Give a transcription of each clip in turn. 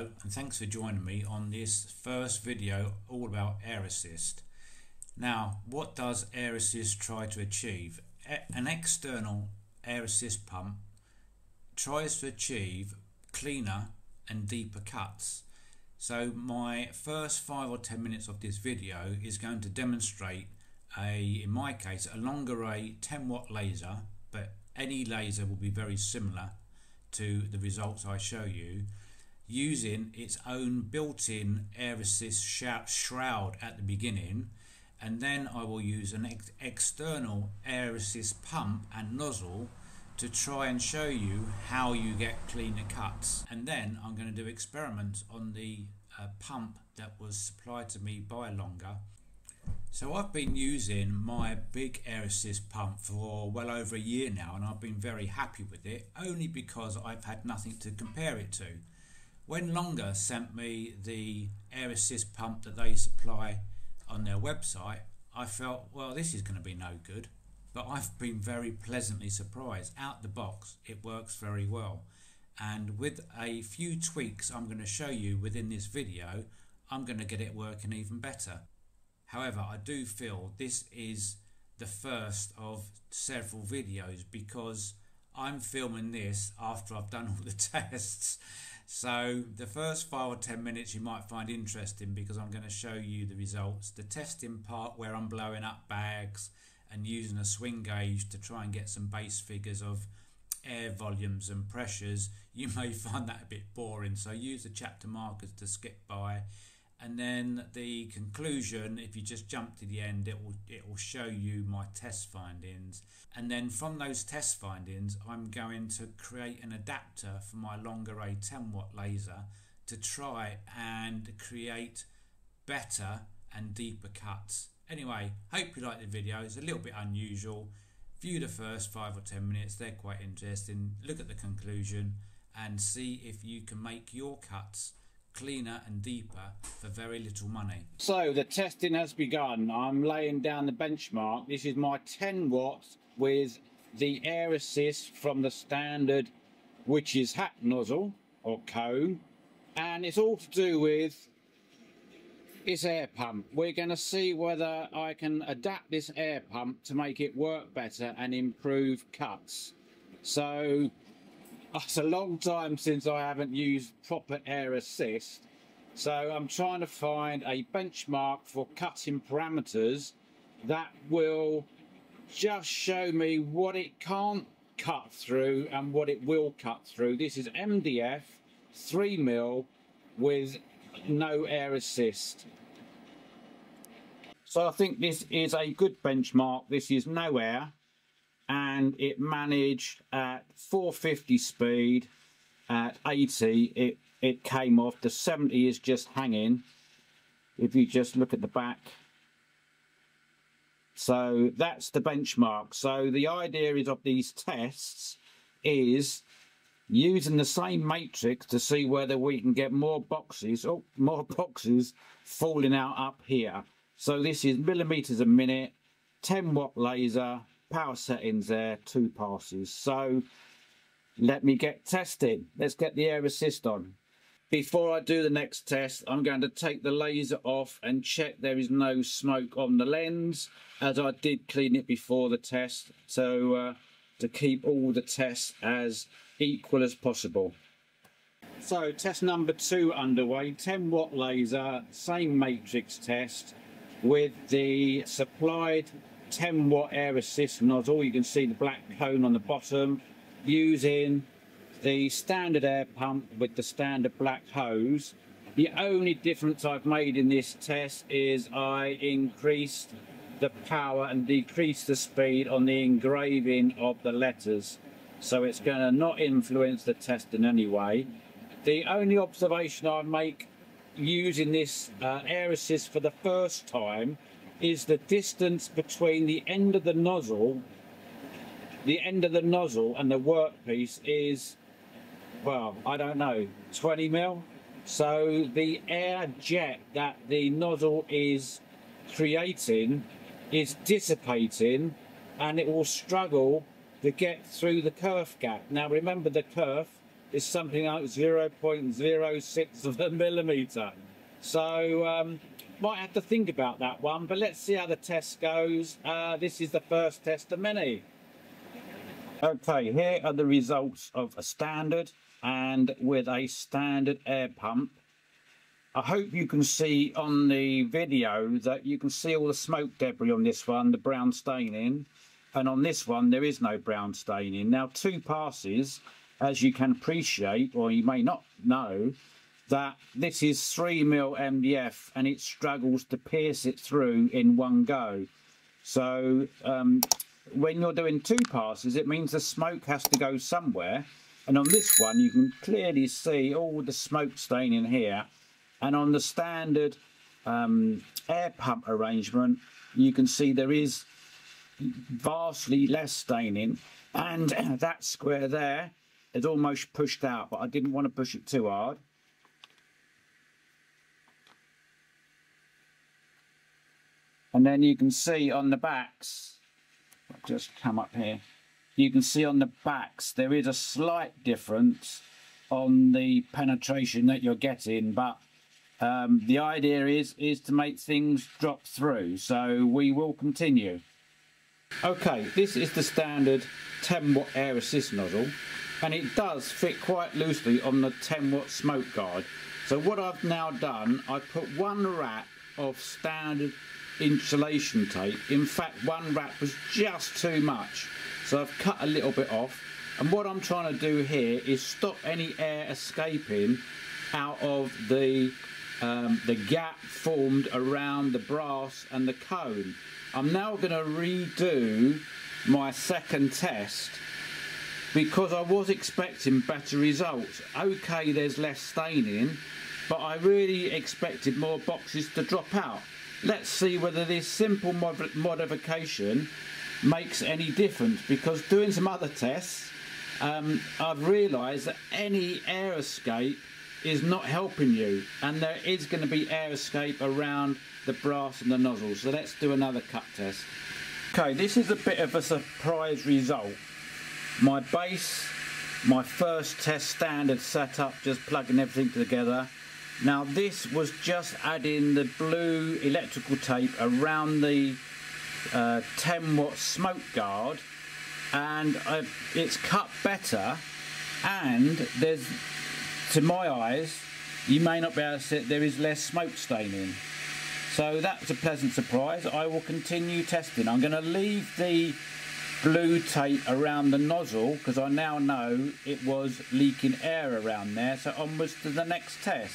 Hello and thanks for joining me on this first video all about air assist. Now, what does air assist try to achieve? An external air assist pump tries to achieve cleaner and deeper cuts. So my first 5 or 10 minutes of this video is going to demonstrate in my case, a long array 10-watt laser, but any laser will be very similar to the results I show you, using its own built-in air assist shroud at the beginning, and then I will use an external air assist pump and nozzle to try and show you how you get cleaner cuts. And then I'm going to do experiments on the pump that was supplied to me by Longer. So I've been using my big air assist pump for well over a year now, and I've been very happy with it, only because I've had nothing to compare it to. When Longer sent me the air assist pump that they supply on their website, I felt, well, this is going to be no good. But I've been very pleasantly surprised. Out the box, it works very well. And with a few tweaks I'm going to show you within this video, I'm going to get it working even better. However, I do feel this is the first of several videos because I'm filming this after I've done all the tests. So the first 5 or 10 minutes you might find interesting because I'm going to show you the results. The testing part where I'm blowing up bags and using a swing gauge to try and get some base figures of air volumes and pressures, you may find that a bit boring, so use the chapter markers to skip by. And then the conclusion, if you just jump to the end, it will show you my test findings. And then from those test findings, I'm going to create an adapter for my long array 10-watt laser to try and create better and deeper cuts. Anyway, hope you like the video. It's a little bit unusual. View the first 5 or 10 minutes, they're quite interesting. Look at the conclusion and see if you can make your cuts cleaner and deeper for very little money. So the testing has begun. I'm laying down the benchmark. This is my 10 watts with the air assist from the standard witch's hat nozzle or cone, and it's all to do with this air pump. We're going to see whether I can adapt this air pump to make it work better and improve cuts. So it's a long time since I haven't used proper air assist, so I'm trying to find a benchmark for cutting parameters that will just show me what it can't cut through and what it will cut through. This is MDF 3mm with no air assist. So I think this is a good benchmark. This is no air, and it managed at 450 speed. At 80 it came off. The 70 is just hanging if you just look at the back. So that's the benchmark. So the idea is of these tests is using the same matrix to see whether we can get more boxes falling out up here. So this is millimeters a minute, 10-watt laser, power settings there, 2 passes. So let me get testing. Let's get the air assist on. Before I do the next test, I'm going to take the laser off and check there is no smoke on the lens, as I did clean it before the test, so to keep all the tests as equal as possible. So test number 2 underway, 10-watt laser, same matrix test with the supplied 10-watt air assist nozzle. You can see the black cone on the bottom, using the standard air pump with the standard black hose. The only difference I've made in this test is I increased the power and decreased the speed on the engraving of the letters, so it's going to not influence the test in any way. The only observation I make using this air assist for the first time is the distance between the end of the nozzle and the workpiece is, well, I don't know, 20mm. So the air jet that the nozzle is creating is dissipating, and it will struggle to get through the kerf gap. Now remember, the kerf is something like 0.06 of a millimetre. So might have to think about that one, but let's see how the test goes. This is the first test of many. Okay, here are the results of a standard and with a standard air pump. I hope you can see on the video that you can see all the smoke debris on this one, the brown staining, and on this one there is no brown staining. Now 2 passes, as you can appreciate, or you may not know, that this is 3mm MDF and it struggles to pierce it through in one go. So when you're doing 2 passes, it means the smoke has to go somewhere, and on this one you can clearly see all the smoke staining here. And on the standard air pump arrangement, you can see there is vastly less staining, and that square there is almost pushed out, but I didn't want to push it too hard. And then you can see on the backs, I'll just come up here, you can see on the backs there is a slight difference on the penetration that you're getting, but the idea is to make things drop through, so we will continue. Okay, this is the standard 10-watt air assist nozzle, and it does fit quite loosely on the 10-watt smoke guard. So what I've now done, I put 1 wrap of standard insulation tape. In fact, 1 wrap was just too much, so I've cut a little bit off. And what I'm trying to do here is stop any air escaping out of the gap formed around the brass and the cone. I'm now going to redo my second test because I was expecting better results. Okay, there's less staining, but I really expected more boxes to drop out. Let's see whether this simple modification makes any difference, because doing some other tests, I've realised that any air escape is not helping you, and there is going to be air escape around the brass and the nozzle. So let's do another cut test. Okay, this is a bit of a surprise result. My base, my first test standard setup, just plugging everything together. Now this was just adding the blue electrical tape around the 10-watt smoke guard, and it's cut better, and there's, to my eyes, you may not be able to see it, there is less smoke staining. So that's a pleasant surprise. I will continue testing. I'm going to leave the blue tape around the nozzle because I now know it was leaking air around there. So onwards to the next test.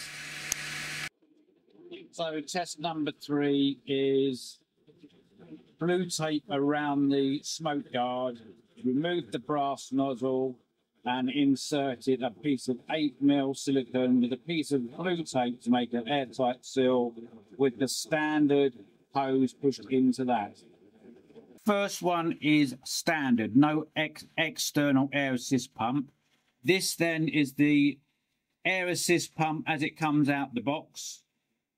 So test number 3 is blue tape around the smoke guard, remove the brass nozzle, and inserted a piece of 8mm silicone with a piece of blue tape to make an airtight seal with the standard hose pushed into that. First one is standard, no external air assist pump. This then is the air assist pump as it comes out the box.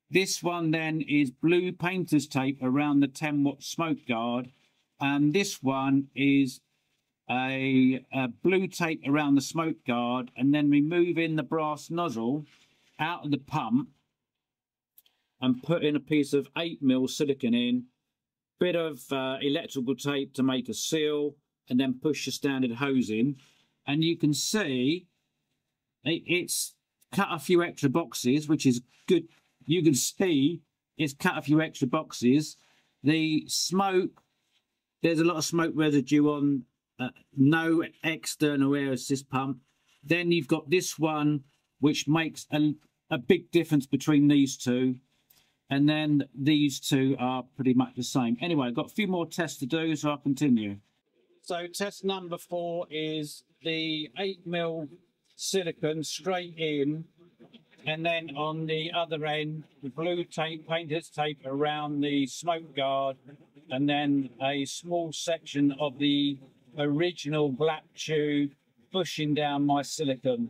This one then is blue painter's tape around the 10-watt smoke guard, and this one is a blue tape around the smoke guard, and then removing the brass nozzle out of the pump and putting a piece of 8mm silicone in, bit of electrical tape to make a seal, and then push your standard hose in. And you can see it's cut a few extra boxes, which is good. You can see it's cut a few extra boxes. The smoke, there's a lot of smoke residue on no external air assist pump. Then you've got this one, which makes a big difference between these two. And then these two are pretty much the same. Anyway, I've got a few more tests to do, so I'll continue. So test number 4 is the 8mm silicone straight in, and then on the other end, the blue tape, painter's tape around the smoke guard, and then a small section of the original black tube pushing down my silicone.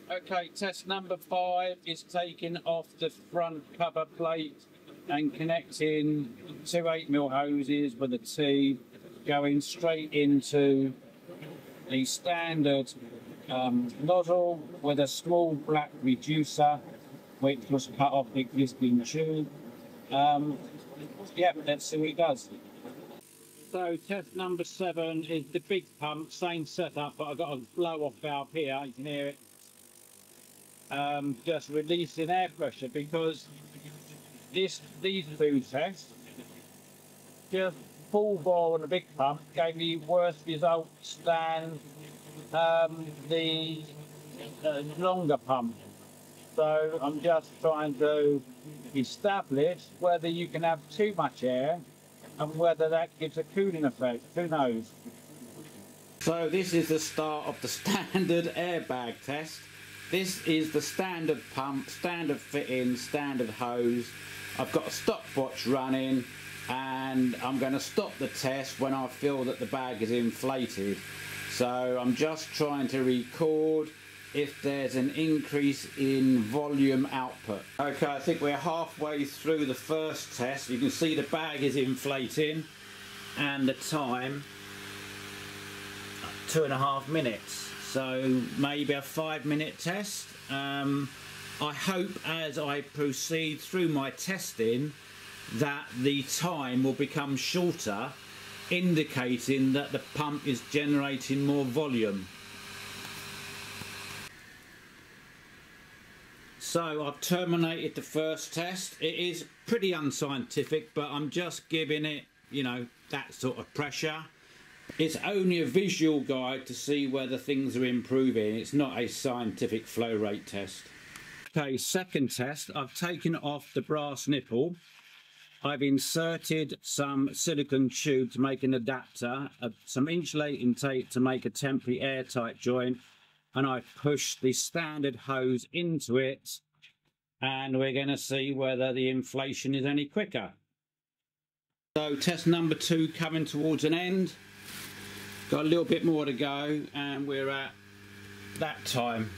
Okay, test number 5 is taking off the front cover plate and connecting 2 8mm hoses with a T going straight into the standard nozzle with a small black reducer which was cut off the existing tube. Yeah, let's see what it does. So test number 7 is the big pump, same setup, but I've got a blow off valve here, you can hear it. Just releasing air pressure, because these two tests, just full bore on the big pump gave me worse results than the longer pump. So I'm just trying to establish whether you can have too much air and whether that gives a cooling effect. Who knows? So this is the start of the standard airbag test. This is the standard pump, standard fitting, standard hose. I've got a stopwatch running and I'm going to stop the test when I feel that the bag is inflated. So I'm just trying to record if there's an increase in volume output. Okay, I think we're halfway through the first test. You can see the bag is inflating and the time 2.5 minutes. So maybe a 5-minute test. I hope as I proceed through my testing that the time will become shorter, indicating that the pump is generating more volume. So I've terminated the first test. It is pretty unscientific, but I'm just giving it, you know, that sort of pressure. It's only a visual guide to see whether things are improving. It's not a scientific flow rate test. Okay, second test. I've taken off the brass nipple. I've inserted some silicone tube to make an adapter, some insulating tape to make a temporary airtight joint, and I've pushed the standard hose into it, and we're going to see whether the inflation is any quicker. So test number 2 coming towards an end. Got a little bit more to go and we're at that time.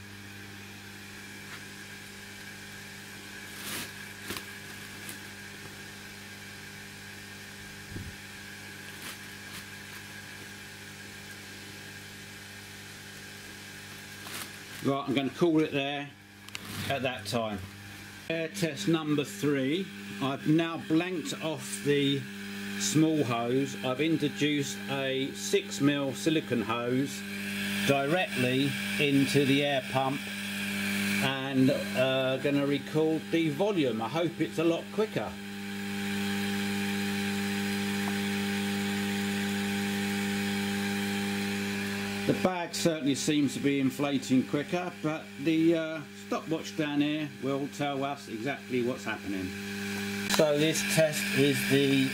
Right, I'm going to call it there at that time. Air test number 3. I've now blanked off the small hose. I've introduced a 6mm silicone hose directly into the air pump and going to record the volume. I hope it's a lot quicker. The bag certainly seems to be inflating quicker, but the stopwatch down here will tell us exactly what's happening. So this test is the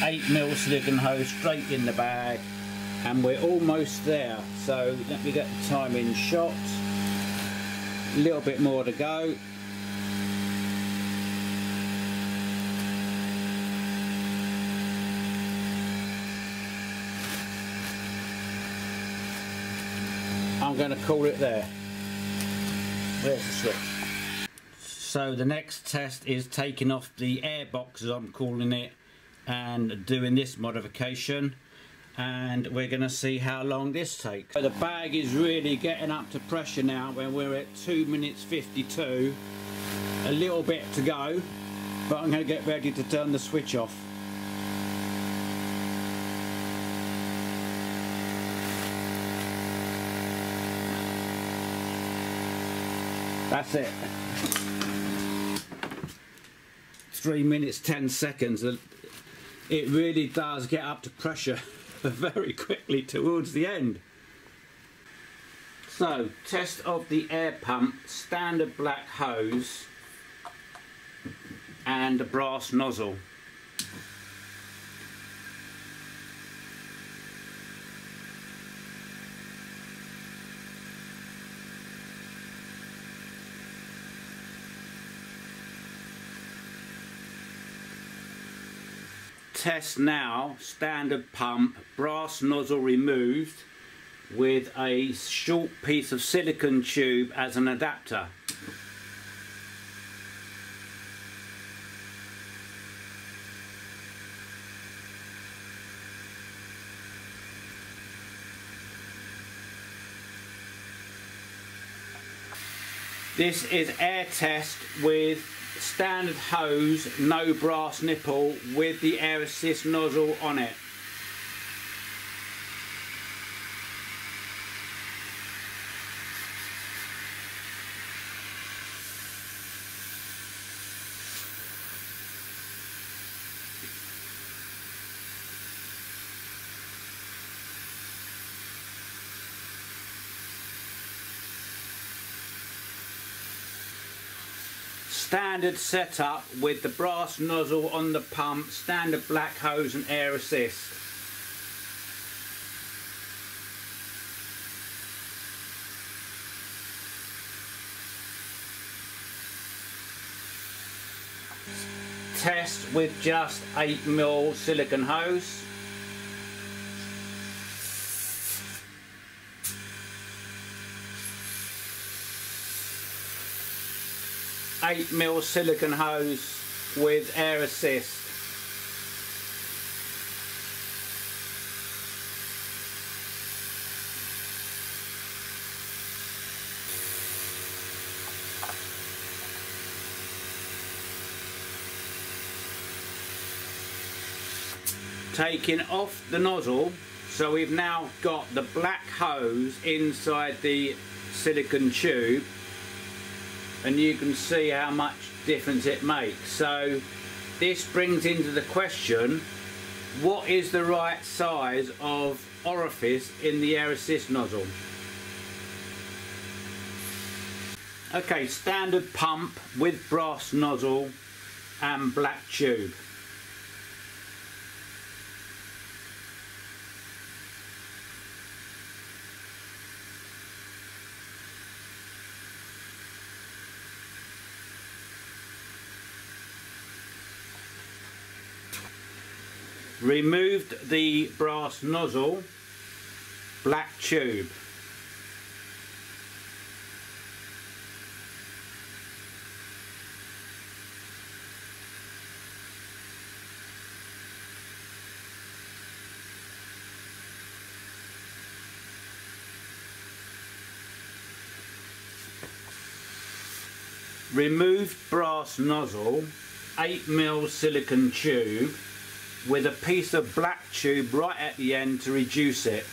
8mm silicone hose straight in the bag, and we're almost there. So let me get the time in shot. A little bit more to go. I'm going to call it there. Where's the switch? So the next test is taking off the air box, as I'm calling it, and doing this modification, and we're going to see how long this takes. So the bag is really getting up to pressure now when we're at 2 minutes 52. A little bit to go, but I'm going to get ready to turn the switch off. That's it. 3 minutes 10 seconds. It really does get up to pressure very quickly towards the end. So, test of the air pump, standard black hose and a brass nozzle. Test now, standard pump, brass nozzle removed with a short piece of silicone tube as an adapter. This is air test with standard hose, no brass nipple, with the air assist nozzle on it. Standard setup with the brass nozzle on the pump, standard black hose and air assist. Test with just 8mm silicone hose. .8mm silicone hose with air assist. Taking off the nozzle, so we've now got the black hose inside the silicone tube, and you can see how much difference it makes. So this brings into the question, what is the right size of orifice in the air assist nozzle? Okay, standard pump with brass nozzle and black tube. Removed the brass nozzle, black tube. Removed brass nozzle, 8mm silicone tube, with a piece of black tube right at the end to reduce it.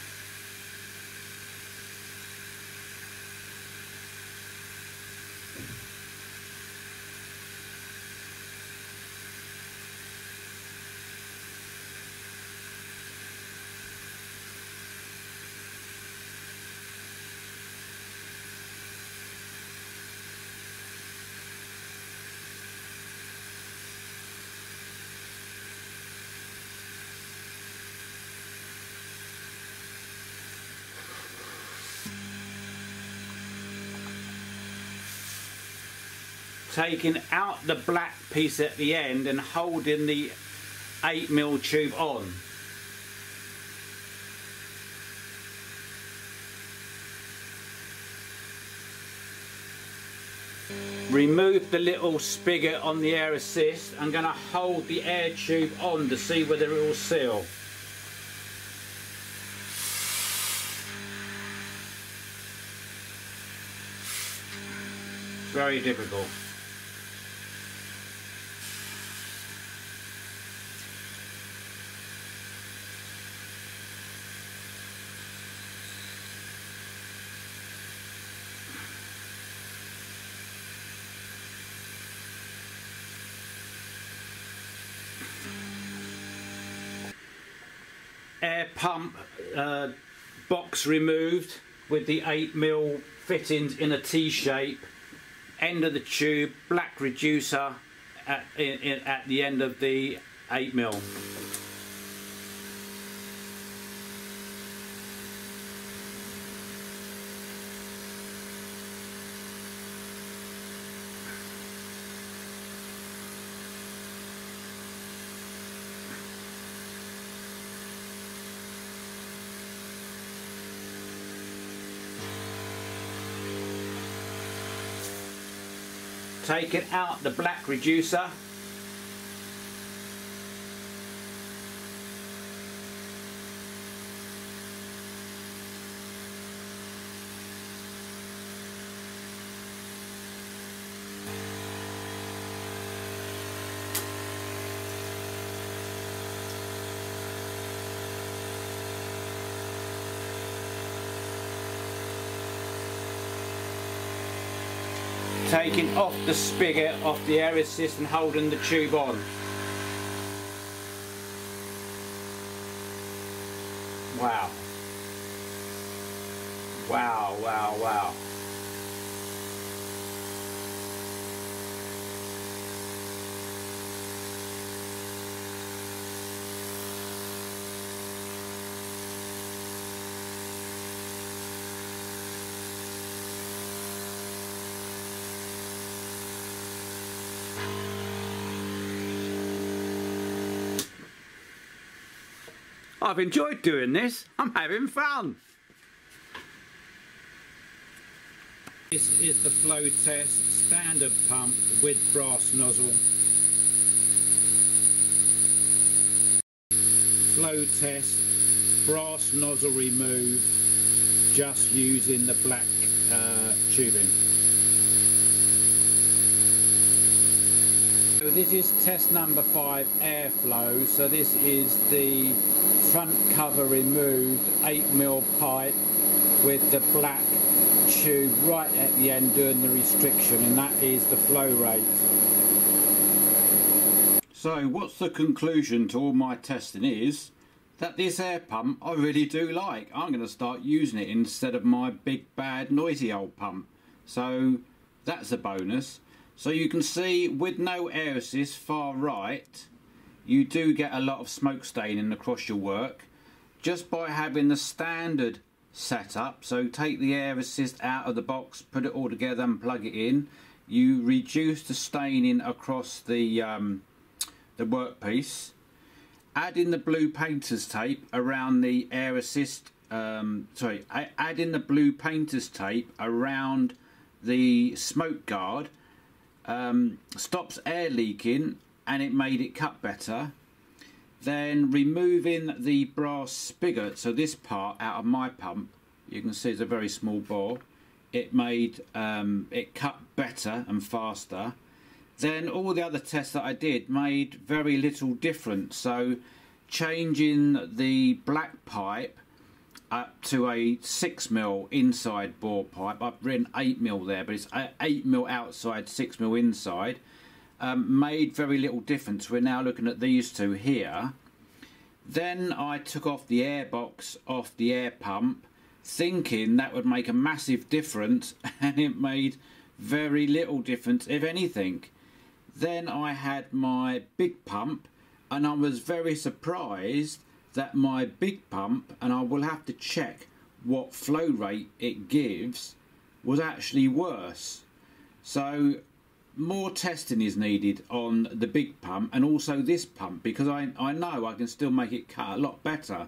Taking out the black piece at the end and holding the 8mm tube on. Remove the little spigot on the air assist. I'm going to hold the air tube on to see whether it will seal. It's very difficult. Air pump box removed with the 8mm fittings in a T shape, end of the tube, black reducer at the end of the 8mm. Taking out the black reducer. taking off the spigot off the air assist and holding the tube on. Wow. Wow, wow, wow. I've enjoyed doing this. I'm having fun. This is the flow test standard pump with brass nozzle. Flow test, brass nozzle removed, just using the black tubing. So this is test number 5, airflow. So this is the front cover removed 8mm pipe with the black tube right at the end doing the restriction, and that is the flow rate. So what's the conclusion to all my testing is that this air pump I really do like. I'm going to start using it instead of my big bad noisy old pump, so that's a bonus. So you can see with no air assist far right, you do get a lot of smoke staining across your work just by having the standard setup. So take the air assist out of the box, put it all together and plug it in. You reduce the staining across the workpiece. Add in the blue painter's tape around the air assist. Add in the blue painter's tape around the smoke guard. Stops air leaking, and it made it cut better. Then removing the brass spigot, so this part out of my pump, you can see it's a very small bore. It made it cut better and faster. Then all the other tests that I did made very little difference. So changing the black pipe up to a 6mm inside bore pipe. I've written 8mm there, but it's 8mm outside, 6mm inside. Made very little difference. We're now looking at these two here. Then I took off the air box off the air pump, thinking that would make a massive difference, and it made very little difference, if anything. Then I had my big pump, and I was very surprised that my big pump, and I will have to check what flow rate it gives, was actually worse. So more testing is needed on the big pump and also this pump, because I know I can still make it cut a lot better.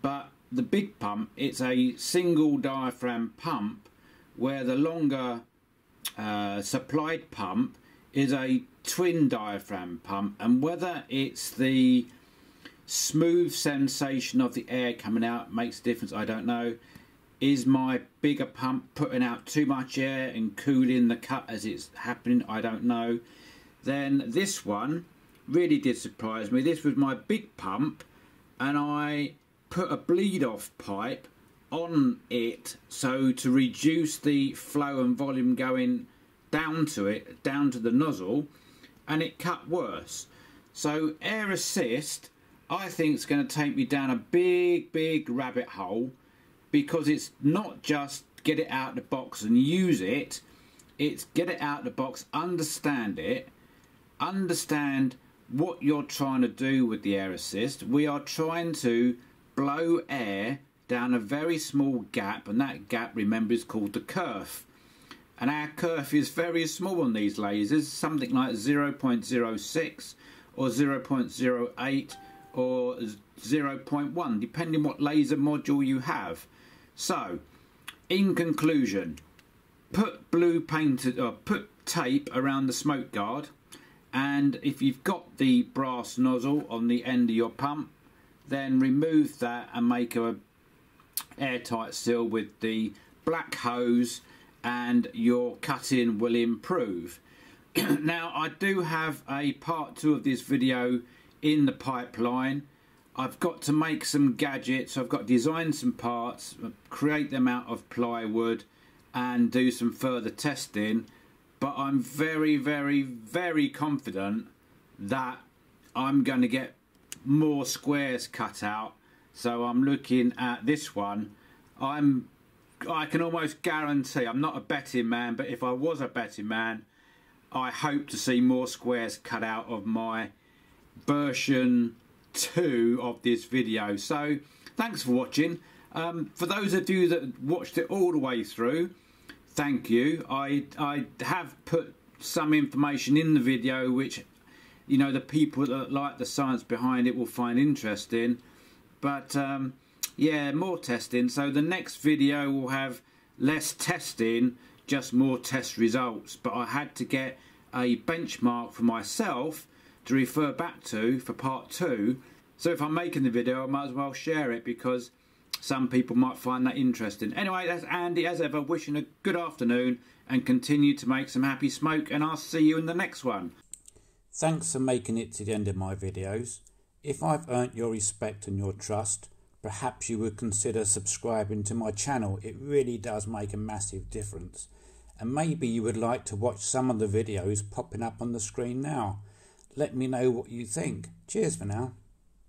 But the big pump, it's a single diaphragm pump, where the longer supplied pump is a twin diaphragm pump, and whether it's the smooth sensation of the air coming out makes a difference, I don't know. Is my bigger pump putting out too much air and cooling the cut as it's happening? I don't know. Then this one really did surprise me. This was my big pump, and I put a bleed off pipe on it so to reduce the flow and volume going down to it, down to the nozzle, and it cut worse. So air assist, I think it's going to take me down a big rabbit hole, because it's not just get it out of the box and use it, it's get it out of the box, understand it, understand what you're trying to do with the air assist. We are trying to blow air down a very small gap, and that gap, remember, is called the kerf. And our kerf is very small on these lasers, something like 0.06 or 0.08 or 0.1, depending what laser module you have. So, in conclusion, put tape around the smoke guard, and if you've got the brass nozzle on the end of your pump, then remove that and make a airtight seal with the black hose, and your cutting will improve. Now, I do have a part 2 of this video in the pipeline. I've got to make some gadgets. I've got to design some parts, create them out of plywood, and do some further testing. but I'm very confident that I'm going to get more squares cut out. So I'm looking at this one. I can almost guarantee, I'm not a betting man, but if I was a betting man, I hope to see more squares cut out of my version 2 of this video. So thanks for watching. For those of you that watched it all the way through, thank you. I have put some information in the video which, you know, the people that like the science behind it will find interesting. But yeah, more testing. So the next video will have less testing, just more test results. But I had to get a benchmark for myself to refer back to for part 2. So if I'm making the video, I might as well share it, because some people might find that interesting. Anyway, that's Andy, as ever, wishing a good afternoon and continue to make some happy smoke, and I'll see you in the next one. Thanks for making it to the end of my videos. If I've earned your respect and your trust, perhaps you would consider subscribing to my channel. It really does make a massive difference. And maybe you would like to watch some of the videos popping up on the screen now. Let me know what you think. Cheers for now.